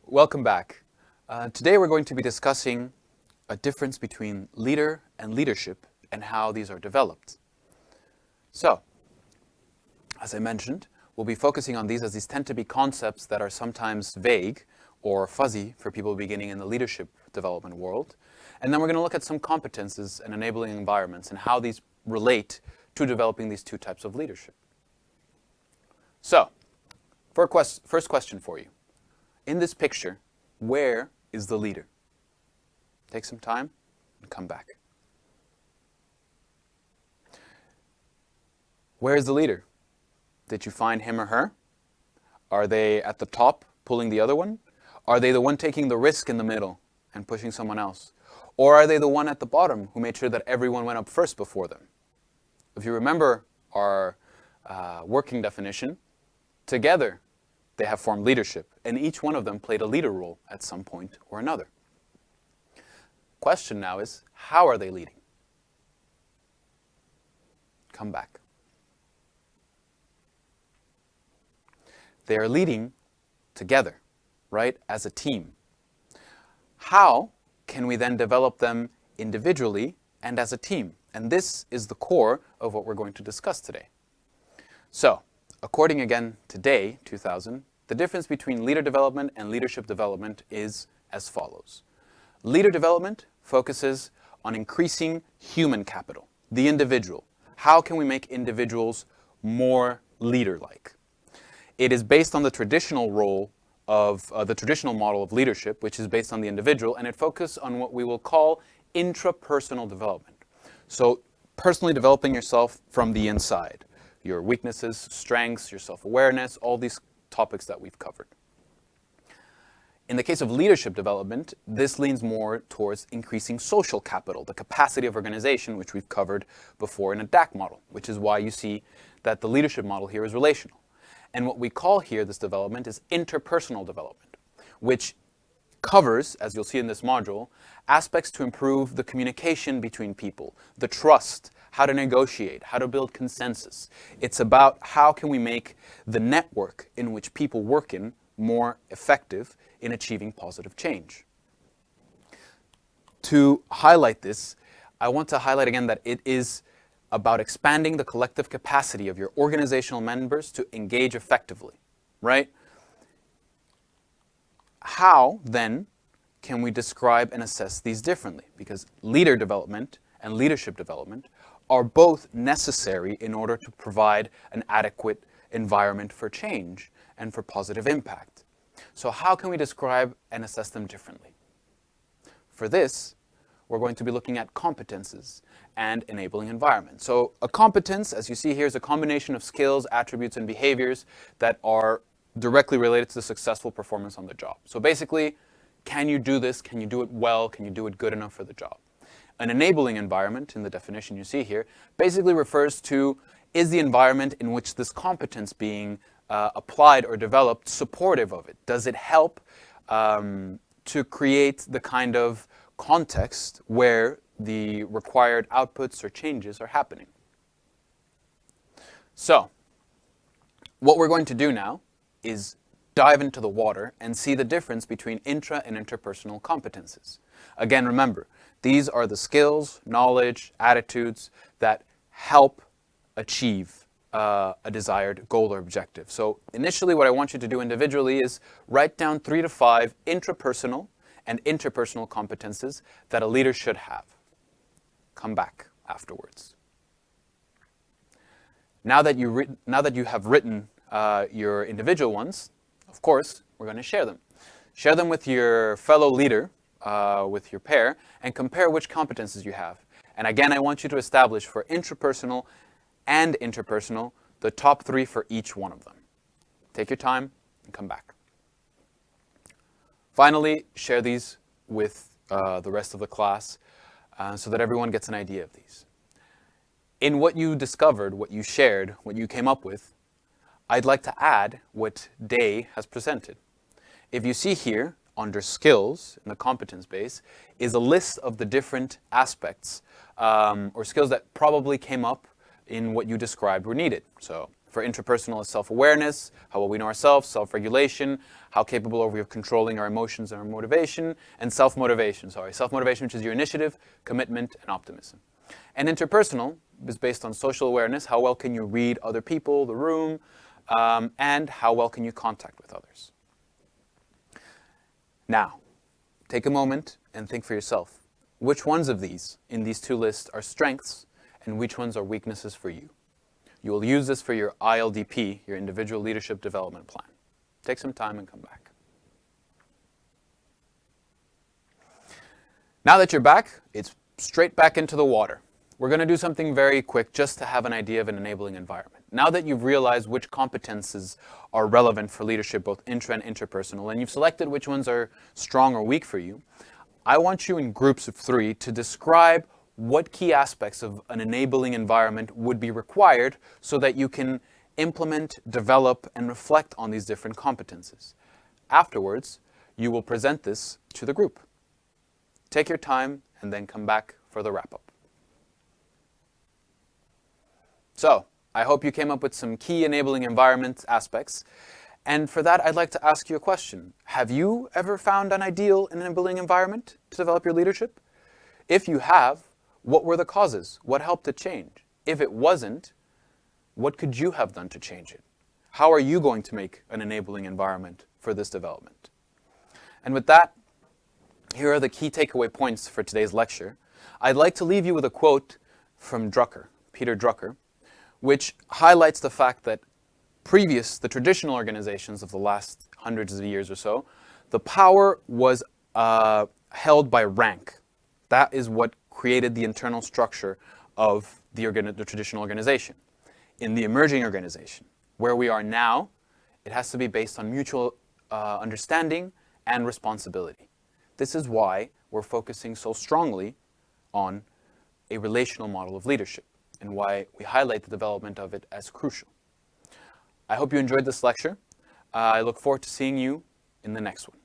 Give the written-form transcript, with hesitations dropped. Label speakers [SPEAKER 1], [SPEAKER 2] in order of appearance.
[SPEAKER 1] Welcome back. Today we're going to be discussing a difference between leader and leadership and how these are developed. So, as I mentioned, we'll be focusing on these as these tend to be concepts that are sometimes vague or fuzzy for people beginning in the leadership development world. And then we're going to look at some competences and enabling environments and how these relate to developing these two types of leadership. So, first question for you. In this picture, where is the leader? Take some time and come back. Where is the leader? Did you find him or her? Are they at the top pulling the other one? Are they the one taking the risk in the middle and pushing someone else? Or are they the one at the bottom who made sure that everyone went up first before them? If you remember our working definition, together they have formed leadership, and each one of them played a leader role at some point or another. Question now is, how are they leading? Come back. They are leading together, right, as a team. How can we then develop them individually and as a team? And this is the core of what we're going to discuss today. So, according again to Day 2000, the difference between leader development and leadership development is as follows. Leader development focuses on increasing human capital, the individual. How can we make individuals more leader-like? It is based on the traditional role of the traditional model of leadership, which is based on the individual, and it focuses on what we will call intrapersonal development. So, personally developing yourself from the inside. Your weaknesses, strengths, your self-awareness, all these topics that we've covered. In the case of leadership development, this leans more towards increasing social capital, the capacity of organization, which we've covered before in a DAC model, which is why you see that the leadership model here is relational. And what we call here this development is interpersonal development, which covers, as you'll see in this module, aspects to improve the communication between people, the trust, how to negotiate, how to build consensus. It's about how can we make the network in which people work in more effective in achieving positive change. To highlight this, I want to highlight again that it is about expanding the collective capacity of your organizational members to engage effectively, right? How, then, can we describe and assess these differently? Because leader development and leadership development are both necessary in order to provide an adequate environment for change and for positive impact. So how can we describe and assess them differently? For this, we're going to be looking at competences and enabling environment. So a competence, as you see here, is a combination of skills, attributes, and behaviors that are directly related to the successful performance on the job. So basically, can you do this? Can you do it well? Can you do it good enough for the job? An enabling environment, in the definition you see here, basically refers to, is the environment in which this competence being applied or developed supportive of it? Does it help to create the kind of context where the required outputs or changes are happening? So, what we're going to do now is dive into the water and see the difference between intra and interpersonal competences. Again, remember, these are the skills, knowledge, attitudes that help achieve a desired goal or objective. So initially what I want you to do individually is write down 3 to 5 intrapersonal and interpersonal competences that a leader should have. Come back afterwards. Now that you have written your individual ones, of course, we're going to share them. Share them with your fellow leader, with your pair, and compare which competences you have. And again, I want you to establish for intrapersonal and interpersonal the top 3 for each one of them. Take your time and come back. Finally, share these with the rest of the class so that everyone gets an idea of these. In what you discovered, what you shared, what you came up with, I'd like to add what Day has presented. If you see here, under skills in the competence base, is a list of the different aspects or skills that probably came up in what you described were needed. So For interpersonal is self-awareness, how well we know ourselves, self-regulation, how capable are we of controlling our emotions and our motivation, and self-motivation, which is your initiative, commitment, and optimism. And interpersonal is based on social awareness, how well can you read other people, the room, and how well can you contact with others. Now, take a moment and think for yourself. Which ones of these in these two lists are strengths and which ones are weaknesses for you? You will use this for your ILDP, your Individual Leadership Development Plan. Take some time and come back. Now that you're back, it's straight back into the water. We're going to do something very quick just to have an idea of an enabling environment. Now that you've realized which competences are relevant for leadership, both intra and interpersonal, and you've selected which ones are strong or weak for you, I want you in groups of 3 to describe what key aspects of an enabling environment would be required so that you can implement, develop, and reflect on these different competences. Afterwards, you will present this to the group. Take your time and then come back for the wrap-up. So, I hope you came up with some key enabling environment aspects. And for that, I'd like to ask you a question. Have you ever found an ideal enabling environment to develop your leadership? If you have, what were the causes? What helped it change? If it wasn't, what could you have done to change it? How are you going to make an enabling environment for this development? And with that, here are the key takeaway points for today's lecture. I'd like to leave you with a quote from Peter Drucker, which highlights the fact that the traditional organizations of the last hundreds of years or so, the power was held by rank. That is what created the internal structure of the traditional organization. In the emerging organization, where we are now, it has to be based on mutual understanding and responsibility. This is why we're focusing so strongly on a relational model of leadership and why we highlight the development of it as crucial. I hope you enjoyed this lecture. I look forward to seeing you in the next one.